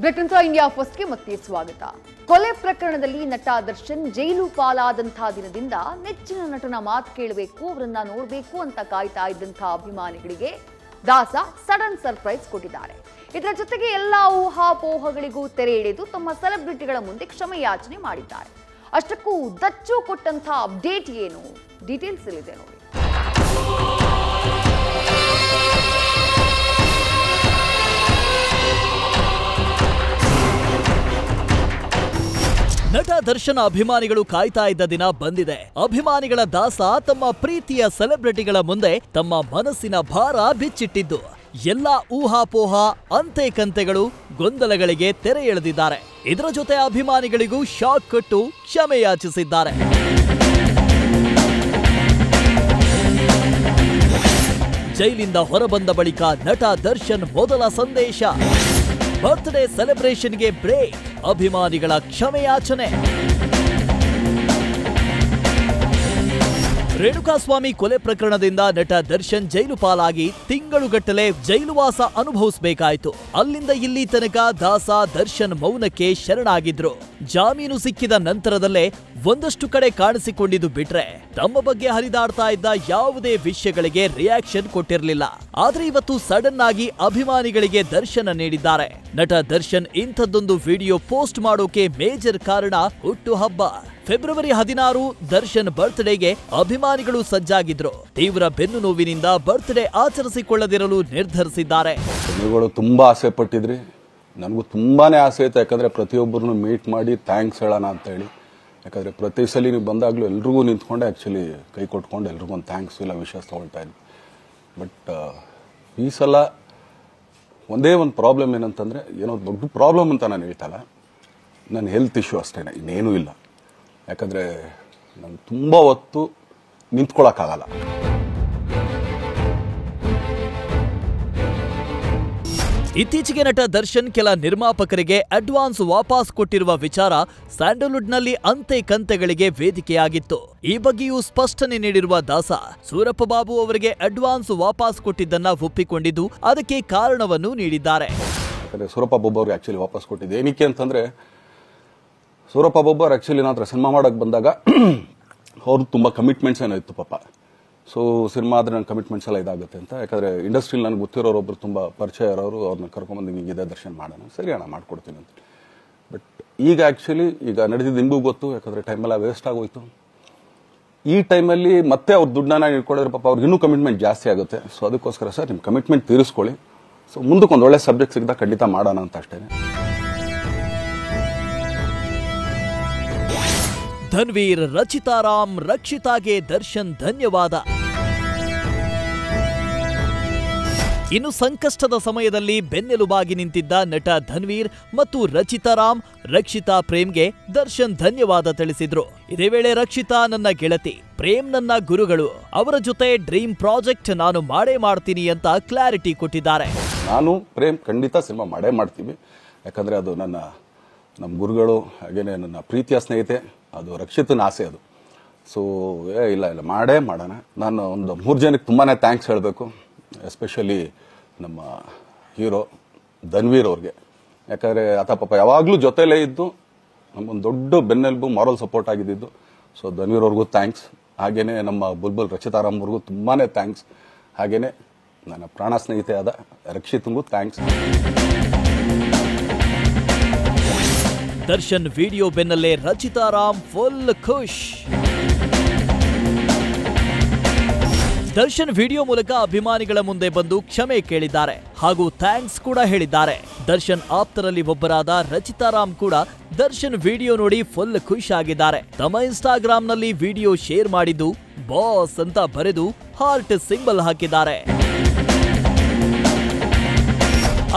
Britain India ಫಸ್ಟ್ಗೆ ಮತ್ತೆ ಸ್ವಾಗತ. ಕೊಲೆ ಪ್ರಕರಣದಲ್ಲಿ ನಟ ದರ್ಶನ್ ಜೈಲು ಪಾಲಾದಂತಹ ದಿನದಿಂದ ನೆಚ್ಚಿನ ನಟನ ಮಾತು ಕೇಳಬೇಕು, ಅವರನ್ನ ನೋಡಬೇಕು ಅಂತ ಕಾಯ್ತಾ ಇದ್ದಂತಹ ಅಭಿಮಾನಿಗಳಿಗೆ ದಾಸ ಸಡನ್ ಸರ್ಪ್ರೈಸ್ ಕೊಟ್ಟಿದ್ದಾರೆ. ಇದರ ಜೊತೆಗೆ ಎಲ್ಲಾ ಊಹಾಪೋಹಗಳಿಗೂ ತೆರೆ ಎಳೆದು ತಮ್ಮ ಸೆಲೆಬ್ರಿಟಿಗಳ ಮುಂದೆ ಕ್ಷಮೆಯಾಚನೆ ಮಾಡಿದ್ದಾರೆ. ಅಷ್ಟಕ್ಕೂ ದಚ್ಚು ಕೊಟ್ಟಂತಹ ಅಪ್ಡೇಟ್ ಏನು, ಡೀಟೇಲ್ಸ್ ಇಲ್ಲಿದೆ ನೋಡಿ. ನಟ ದರ್ಶನ ಅಭಿಮಾನಿಗಳು ಕಾಯ್ತಾ ಇದ್ದ ದಿನ ಬಂದಿದೆ. ಅಭಿಮಾನಿಗಳ ದಾಸ ತಮ್ಮ ಪ್ರೀತಿಯ ಸೆಲೆಬ್ರಿಟಿಗಳ ಮುಂದೆ ತಮ್ಮ ಮನಸ್ಸಿನ ಭಾರ ಬಿಚ್ಚಿಟ್ಟಿದ್ದು ಎಲ್ಲಾ ಊಹಾಪೋಹ, ಅಂತೆ ಕಂತೆಗಳು, ಗೊಂದಲಗಳಿಗೆ ತೆರೆ ಎಳೆದಿದ್ದಾರೆ. ಇದರ ಜೊತೆ ಅಭಿಮಾನಿಗಳಿಗೂ ಶಾಕ್ ಕೊಟ್ಟು ಕ್ಷಮೆ ಯಾಚಿಸಿದ್ದಾರೆ. ಜೈಲಿಂದ ಹೊರಬಂದ ಬಳಿಕ ನಟ ದರ್ಶನ್ ಮೊದಲ ಸಂದೇಶ. ಬರ್ತ್ಡೇ ಸೆಲೆಬ್ರೇಷನ್ಗೆ ಬ್ರೇಕ್, ಅಭಿಮಾನಿಗಳ ಕ್ಷಮೆಯಾಚನೆ. ರೇಣುಕಾಸ್ವಾಮಿ ಕೊಲೆ ಪ್ರಕರಣದಿಂದ ನಟ ದರ್ಶನ್ ಜೈಲು ಪಾಲಾಗಿ ತಿಂಗಳುಗಟ್ಟಲೆ ಜೈಲುವಾಸ ಅನುಭವಿಸಬೇಕಾಯಿತು. ಅಲ್ಲಿಂದ ಇಲ್ಲಿ ತನಕ ದಾಸ ದರ್ಶನ್ ಮೌನಕ್ಕೆ ಶರಣಾಗಿದ್ರು. ಜಾಮೀನು ಸಿಕ್ಕಿದ ನಂತರದಲ್ಲೇ ಒಂದಷ್ಟು ಕಡೆ ಕಾಣಿಸಿಕೊಂಡಿದ್ದು ಬಿಟ್ರೆ ತಮ್ಮ ಬಗ್ಗೆ ಹರಿದಾಡ್ತಾ ಇದ್ದ ಯಾವುದೇ ವಿಷಯಗಳಿಗೆ ರಿಯಾಕ್ಷನ್ ಕೊಟ್ಟಿರಲಿಲ್ಲ. ಆದ್ರೆ ಇವತ್ತು ಸಡನ್ ಆಗಿ ಅಭಿಮಾನಿಗಳಿಗೆ ದರ್ಶನ ನೀಡಿದ್ದಾರೆ. ನಟ ದರ್ಶನ್ ಇಂಥದ್ದೊಂದು ವಿಡಿಯೋ ಪೋಸ್ಟ್ ಮಾಡೋಕೆ ಮೇಜರ್ ಕಾರಣ ಹುಟ್ಟುಹಬ್ಬ. ಫೆಬ್ರವರಿ 16 ದರ್ಶನ್ ಬರ್ತ್ಡೇಗೆ ಅಭಿಮಾನಿಗಳು ಸಜ್ಜಾಗಿದ್ರು. ತೀವ್ರ ಬೆನ್ನು ನೋವಿನಿಂದ ಬರ್ತ್ಡೇ ಆಚರಿಸಿಕೊಳ್ಳದಿರಲು ನಿರ್ಧರಿಸಿದ್ದಾರೆ. ನೀವುಗಳು ತುಂಬಾ ಆಸೆ ಪಟ್ಟಿದ್ರಿ, ನನಗೂ ತುಂಬಾನೇ ಆಸೆ ಇತ್ತು. ಯಾಕಂದ್ರೆ ಪ್ರತಿಯೊಬ್ಬರನ್ನು ಮೀಟ್ ಮಾಡಿ ಥ್ಯಾಂಕ್ಸ್ ಹೇಳೋಣ ಅಂತ ಹೇಳಿ. ಯಾಕಂದ್ರೆ ಪ್ರತಿ ಸಲ ನೀವು ಬಂದಾಗ್ಲೂ ಎಲ್ರಿಗೂ ನಿಂತ್ಕೊಂಡೆ ಆಕ್ಚುಲಿ ಕೈ ಕೊಟ್ಕೊಂಡು ಎಲ್ರಿಗೂ ಒಂದು ಥ್ಯಾಂಕ್ಸ್ ಇಲ್ಲ ವಿಶಸ್ ತಗೊಳ್ತಾ ಇದ್ವಿ. ಬಟ್ ಈ ಸಲ ಒಂದೇ ಒಂದು ಪ್ರಾಬ್ಲಮ್ ಏನಂತಂದ್ರೆ, ಏನೋ ದೊಡ್ಡ ಪ್ರಾಬ್ಲಮ್ ಅಂತ ನಾನು ಹೇಳ್ತಲ್ಲ, ನನ್ನ ಹೆಲ್ತ್ ಇಶ್ಯೂ ಅಷ್ಟೇನೆ, ಇನ್ನೇನೂ ಇಲ್ಲ. ಯಾಕಂದ್ರೆ ನಾನು ತುಂಬಾ ಹೊತ್ತು ನಿಂತ್ಕೊಳ್ಳೋಕ್ಕಾಗಲ್ಲ. ಇತ್ತೀಚೆಗೆ ನಟ ದರ್ಶನ್ ಕೆಲ ನಿರ್ಮಾಪಕರಿಗೆ ಅಡ್ವಾನ್ಸ್ ವಾಪಸ್ ಕೊಟ್ಟಿರುವ ವಿಚಾರ ಸ್ಯಾಂಡಲ್ವುಡ್ನಲ್ಲಿ ಅಂತೆ ಕಂತೆಗಳಿಗೆ ವೇದಿಕೆಯಾಗಿತ್ತು. ಈ ಬಗ್ಗೆಯೂ ಸ್ಪಷ್ಟನೆ ನೀಡಿರುವ ದಾಸ, ಸೂರಪ್ಪ ಬಾಬು ಅವರಿಗೆ ಅಡ್ವಾನ್ಸ್ ವಾಪಸ್ ಕೊಟ್ಟಿದ್ದನ್ನ ಒಪ್ಪಿಕೊಂಡಿದ್ದು ಅದಕ್ಕೆ ಕಾರಣವನ್ನು ನೀಡಿದ್ದಾರೆ. ಯಾಕಂದ್ರೆ ಸೂರಪ್ಪ ಬಾಬು ಅವ್ರಿಗೆ ಆಕ್ಚುಲಿ ವಾಪಸ್ ಕೊಟ್ಟಿದ್ದೆ ಏನಕ್ಕೆ ಅಂತಂದ್ರೆ, ಸೂರಪ್ಪ ಬಾಬು ಅವ್ರು ಆಕ್ಚುಲಿ ನನ್ನ ಹತ್ರ ಸಿನಿಮಾ ಮಾಡಕ್ ಬಂದಾಗ ಅವ್ರದ್ದು ತುಂಬಾ ಕಮಿಟ್ಮೆಂಟ್ಸ್ ಏನೋ ಇತ್ತು ಪಾಪ. ಸೊ ಸಿನಿಮಾ ಆದ್ರೆ ನನ್ನ ಕಮಿಟ್ಮೆಂಟ್ಸ್ ಎಲ್ಲ ಇದಾಗುತ್ತೆ ಅಂತ. ಯಾಕಂದ್ರೆ ಇಂಡಸ್ಟ್ರಿಲಿ ನನಗೆ ಗೊತ್ತಿರೋರೊಬ್ರು ತುಂಬಾ ಪರಿಚಯ ಇರೋರು, ಅವ್ರನ್ನ ಕರ್ಕೊಂಡ್ಬಂದು ಹಿಂಗಿದೆ ದರ್ಶನ್ ಮಾಡೋಣ, ಸರಿ ಅಣ್ಣ ಮಾಡ್ಕೊಡ್ತೀನಿ ಅಂತ. ಬಟ್ ಈಗ ಆಕ್ಚುಲಿ ಈಗ ನಡೆದಿದ್ದು ನಿಮಗೂ ಗೊತ್ತು. ಯಾಕಂದ್ರೆ ಟೈಮೆಲ್ಲ ವೇಸ್ಟ್ ಆಗೋಯ್ತು. ಈ ಟೈಮಲ್ಲಿ ಮತ್ತೆ ಅವ್ರ ದುಡ್ಡನ್ನ ಇಟ್ಕೊಂಡಿದ್ರೆ ಪಾಪ ಅವ್ರಿಗೆ ಇನ್ನೂ ಕಮಿಟ್ಮೆಂಟ್ ಜಾಸ್ತಿ ಆಗುತ್ತೆ. ಸೊ ಅದಕ್ಕೋಸ್ಕರ ಸರ್ ನಿಮ್ಮ ಕಮಿಟ್ಮೆಂಟ್ ತೀರಿಸ್ಕೊಳ್ಳಿ, ಸೊ ಮುಂದಕ್ಕೊಂದು ಒಳ್ಳೆ ಸಬ್ಜೆಕ್ಟ್ ಸಿಗ್ದಾಗ ಖಂಡಿತ ಮಾಡೋಣ ಅಂತ ಅಷ್ಟೇನೆ. ಧನ್ವೀರ್, ರಚಿತಾರಾಮ್, ರಕ್ಷಿತಾಗೆ ದರ್ಶನ್ ಧನ್ಯವಾದ. ಇನ್ನು ಸಂಕಷ್ಟದ ಸಮಯದಲ್ಲಿ ಬೆನ್ನೆಲುಬಾಗಿ ನಿಂತಿದ್ದ ನಟ ಧನ್ವೀರ್ ಮತ್ತು ರಚಿತಾರಾಮ್, ರಕ್ಷಿತಾ ಪ್ರೇಮ್ಗೆ ದರ್ಶನ್ ಧನ್ಯವಾದ ತಿಳಿಸಿದ್ರು. ಇದೇ ವೇಳೆ ರಕ್ಷಿತಾ ನನ್ನ ಗೆಳತಿ, ಪ್ರೇಮ್ ನನ್ನ ಗುರುಗಳು, ಅವರ ಜೊತೆ ಡ್ರೀಮ್ ಪ್ರಾಜೆಕ್ಟ್ ನಾನು ಮಾಡೇ ಮಾಡ್ತೀನಿ ಅಂತ ಕ್ಲಾರಿಟಿ ಕೊಟ್ಟಿದ್ದಾರೆ. ನಾನು ಪ್ರೇಮ್ ಖಂಡಿತ ಸಿನಿಮಾ ಮಾಡೇ ಮಾಡ್ತೀವಿ. ಯಾಕಂದ್ರೆ ಅದು ನಮ್ಮ ಗುರುಗಳು, ಹಾಗೇನೆ ನನ್ನ ಪ್ರೀತಿಯ ಸ್ನೇಹಿತೆ, ಅದು ರಕ್ಷಿತನ ಆಸೆ ಅದು. ಸೊ ಇಲ್ಲ ಮಾಡೇ ಮಾಡೋಣ. ನಾನು ಒಂದು 3 ಜನಕ್ಕೆ ತುಂಬಾನೇ ಥ್ಯಾಂಕ್ಸ್ ಹೇಳಬೇಕು. ಎಸ್ಪೆಷಲಿ ನಮ್ಮ ಹೀರೋ ಧನ್ವೀರ್ ಅವ್ರಿಗೆ. ಯಾಕಂದರೆ ಆತ ಪಾಪ ಯಾವಾಗಲೂ ಜೊತೆಲೇ ಇದ್ದು ನಮಗೊಂದು ದೊಡ್ಡ ಬೆನ್ನೆಲುಬು, ಮಾರಲ್ ಸಪೋರ್ಟ್ ಆಗಿದ್ದು. ಸೊ ಧನ್ವೀರ್ ಅವ್ರಿಗೂ ಥ್ಯಾಂಕ್ಸ್. ಹಾಗೇನೆ ನಮ್ಮ ಬುಲ್ಬುಲ್ ರಚಿತಾರಾಮ್ ಅವ್ರಿಗೂ ತುಂಬಾನೇ ಥ್ಯಾಂಕ್ಸ್. ಹಾಗೇನೆ ನನ್ನ ಪ್ರಾಣ ಸ್ನೇಹಿತೆ ಆದ ರಕ್ಷಿತಂಗೂ ಥ್ಯಾಂಕ್ಸ್. ದರ್ಶನ್ ವಿಡಿಯೋ ಬೆನ್ನಲ್ಲೇ ರಚಿತಾರಾಮ್ ಫುಲ್ ಖುಷ್. ದರ್ಶನ್ ವಿಡಿಯೋ ಮೂಲಕ ಅಭಿಮಾನಿಗಳ ಮುಂದೆ ಬಂದು ಕ್ಷಮೆ ಕೇಳಿದ್ದಾರೆ ಹಾಗೂ ಥ್ಯಾಂಕ್ಸ್ ಕೂಡ ಹೇಳಿದ್ದಾರೆ. ದರ್ಶನ್ ಆಪ್ತರಲ್ಲಿ ಒಬ್ಬರಾದ ರಚಿತಾರಾಮ್ ಕೂಡ ದರ್ಶನ್ ವಿಡಿಯೋ ನೋಡಿ ಫುಲ್ ಖುಷ್ ಆಗಿದ್ದಾರೆ. ತಮ್ಮ ಇನ್ಸ್ಟಾಗ್ರಾಂನಲ್ಲಿ ವಿಡಿಯೋ ಶೇರ್ ಮಾಡಿದ್ದು ಬಾಸ್ ಅಂತ ಬರೆದು ಹಾರ್ಟ್ ಸಿಂಬಲ್ ಹಾಕಿದ್ದಾರೆ.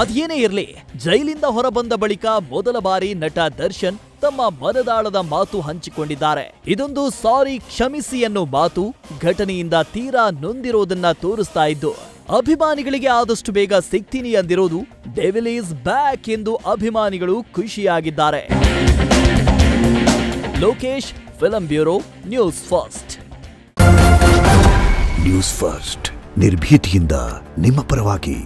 ಅದೇನೇ ಇರಲಿ, ಜೈಲಿಂದ ಹೊರಬಂದ ಬಳಿಕ ಮೊದಲ ಬಾರಿ ನಟ ದರ್ಶನ್ ತಮ್ಮ ಮನದಾಳದ ಮಾತು ಹಂಚಿಕೊಂಡಿದ್ದಾರೆ. ಇದೊಂದು ಸಾರಿ, ಕ್ಷಮಿಸಿ ಅನ್ನೋ ಮಾತು ಘಟನೆಯಿಂದ ತೀರಾ ನೊಂದಿರೋದನ್ನ ತೋರಿಸ್ತಾ ಇದ್ದು, ಅಭಿಮಾನಿಗಳಿಗೆ ಆದಷ್ಟು ಬೇಗ ಸಿಗ್ತೀನಿ ಅಂದಿರೋದು ಡೆವಿಲ್ ಈಸ್ ಬ್ಯಾಕ್ ಎಂದು ಅಭಿಮಾನಿಗಳು ಖುಷಿಯಾಗಿದ್ದಾರೆ. Lokesh, film bureau, news first. News first ನಿರ್ಭೀತಿಯಿಂದ ನಿಮ್ಮ ಪರವಾಗಿ.